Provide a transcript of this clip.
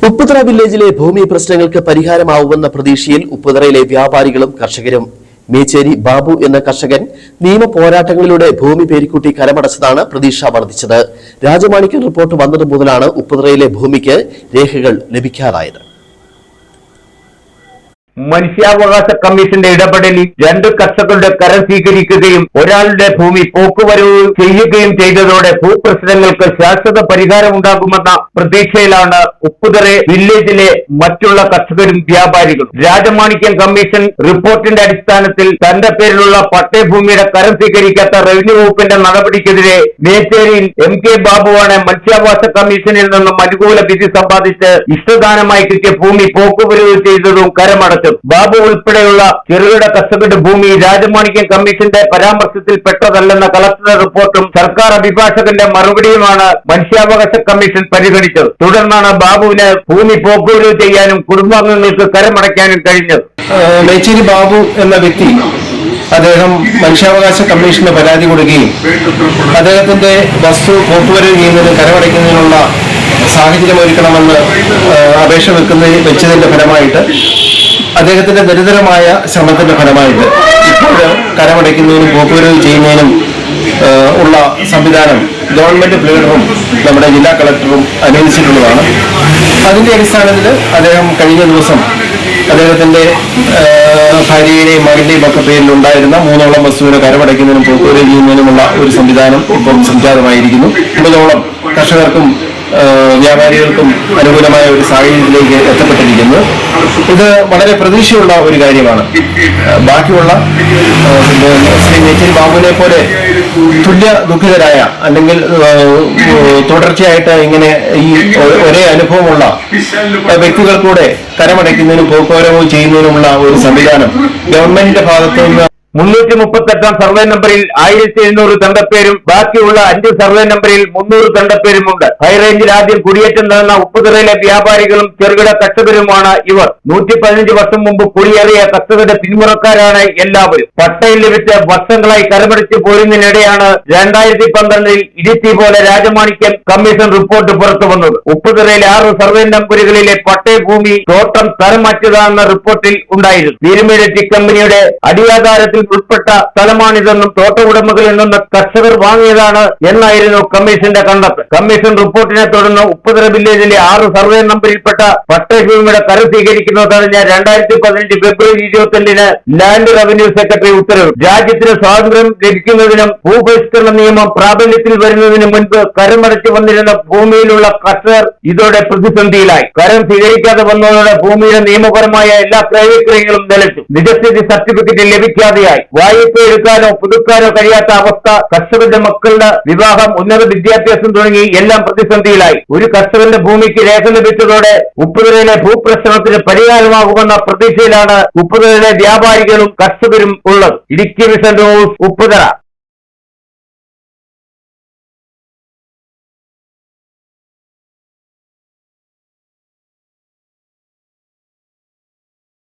ഉപ്പുതറ വില്ലേജിലെ ഭൂമി പ്രശ്നങ്ങൾക്ക് പരിഹാരമാവുമെന്ന പ്രതീക്ഷയിൽ ഉപ്പുതറയിലെ വ്യാപാരികളും കർഷകരും മേച്ചേരി ബാബു എന്ന കർഷകൻ നിയമ പോരാട്ടങ്ങളിലൂടെ ഭൂമി പേരിക്കൂട്ടി കരമടച്ചതാണ് പ്രതീക്ഷ വർദ്ധിച്ചത്. രാജമാണിക്യം റിപ്പോർട്ട് വന്നത് മുതലാണ് ഉപ്പുതറയിലെ ഭൂമിക്ക് രേഖകൾ ലഭിക്കാതായത്. മനുഷ്യാവകാശ കമ്മീഷന്റെ ഇടപെടലിൽ രണ്ട് കർഷകരുടെ കരം സ്വീകരിക്കുകയും ഒരാളുടെ ഭൂമി പോക്കുവരവ് ചെയ്യുകയും ചെയ്തതോടെ ഭൂപ്രശ്നങ്ങൾക്ക് ശാശ്വത പരിഹാരമുണ്ടാകുമെന്ന പ്രതീക്ഷയിലാണ് ഉപ്പുതറ വില്ലേജിലെ മറ്റുള്ള കർഷകരും വ്യാപാരികളും. രാജമാണിക്യം കമ്മീഷൻ റിപ്പോർട്ടിന്റെ അടിസ്ഥാനത്തിൽ തന്റെ പേരിലുള്ള പട്ടയഭൂമിയുടെ കരം സ്വീകരിക്കാത്ത റവന്യൂ വകുപ്പിന്റെ നടപടിക്കെതിരെ മേച്ചേരിയിൽ MK ബാബുവാണ് മനുഷ്യാവകാശ കമ്മീഷനിൽ നിന്നും അനുകൂല വിധി സമ്പാദിച്ച് ഇഷ്ടദാനമായി കിട്ടിയ ഭൂമി പോക്കുവരവ് ചെയ്തതും കരമടച്ചു. ബാബു ഉൾപ്പെടെയുള്ള ചെറുകിട കർഷകരുടെ ഭൂമി രാജമാണിക്യം കമ്മീഷന്റെ പരാമർശത്തിൽ പെട്ടതല്ലെന്ന കളക്ടറുടെ റിപ്പോർട്ടും സർക്കാർ അഭിഭാഷകന്റെ മറുപടിയുമാണ് മനുഷ്യാവകാശ കമ്മീഷൻ പരിഗണിച്ചത്. തുടർന്നാണ് ബാബുവിന് ഭൂമി പോക്കുവരവ് ചെയ്യാനും കുടുംബാംഗങ്ങൾക്ക് കരമടയ്ക്കാനും കഴിഞ്ഞത്. മേച്ചേരി ബാബു എന്ന വ്യക്തി അദ്ദേഹം മനുഷ്യാവകാശ കമ്മീഷന് പരാതി കൊടുക്കുകയും അദ്ദേഹത്തിന്റെ വസ്തു പോക്കുവരവ് ചെയ്യുന്നതിന് കരമടയ്ക്കുന്നതിനുള്ള സാഹചര്യം ഒരുക്കണമെന്ന് അപേക്ഷ വെച്ചതിന്റെ ഫലമായിട്ട് അദ്ദേഹത്തിന്റെ നിരന്തരമായ ശ്രമത്തിന്റെ ഫലമായിട്ട് ഇപ്പോൾ കരമടയ്ക്കുന്നതിനും പോക്കുവരവ് ചെയ്യുന്നതിനും ഉള്ള സംവിധാനം ഗവൺമെന്റ് പ്ലീഡറും നമ്മുടെ ജില്ലാ കളക്ടറും അനുവദിച്ചിട്ടുള്ളതാണ്. അതിന്റെ അടിസ്ഥാനത്തിൽ അദ്ദേഹം കഴിഞ്ഞ ദിവസം അദ്ദേഹത്തിന്റെ ഭാര്യയുടെയും മകന്റെയും ഒക്കെ പേരിൽ ഉണ്ടായിരുന്ന 3ഓളം വസ്തുവിനെ കരമടയ്ക്കുന്നതിനും പോക്കുവരവ് ചെയ്യുന്നതിനുമുള്ള ഒരു സംവിധാനം ഇപ്പം സംജാതമായിരിക്കുന്നു. 50ഓളം കർഷകർക്കും വ്യാപാരികൾക്കും അനുകൂലമായ ഒരു സാഹചര്യത്തിലേക്ക് എത്തപ്പെട്ടിരിക്കുന്നത്. ഇത് വളരെ പ്രതീക്ഷയുള്ള ഒരു കാര്യമാണ്. ബാക്കിയുള്ള ശ്രീ മേച്ചേരി ബാബുവിനെ പോലെ തുല്യ ദുഃഖിതരായ അല്ലെങ്കിൽ തുടർച്ചയായിട്ട് ഇങ്ങനെ ഈ ഒരേ അനുഭവമുള്ള വ്യക്തികൾക്കൂടെ കരമടയ്ക്കുന്നതിനും പോക്കുവരവ് ചെയ്യുന്നതിനുമുള്ള ഒരു സംവിധാനം ഗവൺമെന്റിന്റെ ഭാഗത്തു നിന്ന് 338 സർവേ നമ്പറിൽ 1700 തണ്ടപ്പേരും ബാക്കിയുള്ള 5 സർവേ നമ്പറിൽ 300 തണ്ടപ്പേരുമുണ്ട്. ഹൈറേഞ്ചിൽ ആദ്യം കുടിയേറ്റം നടന്ന ഉപ്പുതറയിലെ വ്യാപാരികളും ചെറുകിട കർഷകരുമാണ് ഇവർ. 115 വർഷം മുമ്പ് കുടിയേറിയ കർഷകരുടെ പിന്മുറക്കാരാണ് എല്ലാവരും. പട്ടയം ലഭിച്ച് വർഷങ്ങളായി കരമടച്ചു പോരുന്നതിനിടെയാണ് 2012 ഇടുത്തി പോലെ രാജമാണിക്യം കമ്മീഷൻ റിപ്പോർട്ട് പുറത്തു വന്നത്. ഉപ്പുതറയിലെ 6 സർവേ നമ്പറുകളിലെ പട്ടയഭൂമി തോട്ടം തരം മാറ്റിയതാണെന്ന റിപ്പോർട്ടിൽ ഉണ്ടായിരുന്നു. പീരുമേട് ടി കമ്പനിയുടെ അടിയാധാരത്തിൽ ഉൾപ്പെട്ട സ്ഥലമാണിതെന്നും തോട്ട ഉടമകളിൽ നിന്ന് കർഷകർ വാങ്ങിയതാണ് എന്നായിരുന്നു കമ്മീഷന്റെ കണ്ടെത്തൽ. കമ്മീഷൻ റിപ്പോർട്ടിനെ തുടർന്ന് ഉപ്പുതറ വില്ലേജിലെ 6 സർവേ നമ്പറിൽപ്പെട്ട പട്ടയഭൂമിയുടെ കരം സ്വീകരിക്കുന്നത് തടഞ്ഞ 2015 ഫെബ്രുവരി 25 ലാൻഡ് റവന്യൂ സെക്രട്ടറി ഉത്തരവ്. രാജ്യത്തിന് സ്വാതന്ത്ര്യം ലഭിക്കുന്നതിനും ഭൂപരിഷ്കരണ നിയമം പ്രാബല്യത്തിൽ വരുന്നതിന് മുൻപ് കരമടച്ചു വന്നിരുന്ന ഭൂമിയിലുള്ള കർഷകർ ഇതോടെ പ്രതിസന്ധിയിലായി. കരം സ്വീകരിക്കാതെ വന്നതോടെ ഭൂമിയുടെ നിയമപരമായ എല്ലാ ക്രയവിക്രയങ്ങളും നിലച്ചു. നിജസ്ഥിതി സർട്ടിഫിക്കറ്റ് ലഭിക്കാതെയായി. വായ്പ എടുക്കാനോ പുതുക്കാനോ കഴിയാത്ത അവസ്ഥ. കർഷകരുടെ മക്കളുടെ വിവാഹം, ഉന്നത വിദ്യാഭ്യാസം തുടങ്ങി എല്ലാം പ്രതിസന്ധിയിലായി. ഒരു കർഷകന്റെ ഭൂമിക്ക് രേഖ ലഭിച്ചതോടെ ഉപ്പുതറയിലെ ഭൂപ്രശ്നത്തിന് പരിഹാരമാകുമെന്ന പ്രതീക്ഷയിലാണ് ഉപ്പുതറയിലെ വ്യാപാരികളും കർഷകരും ഉള്ളത്. Idukki vision news, Upputhara.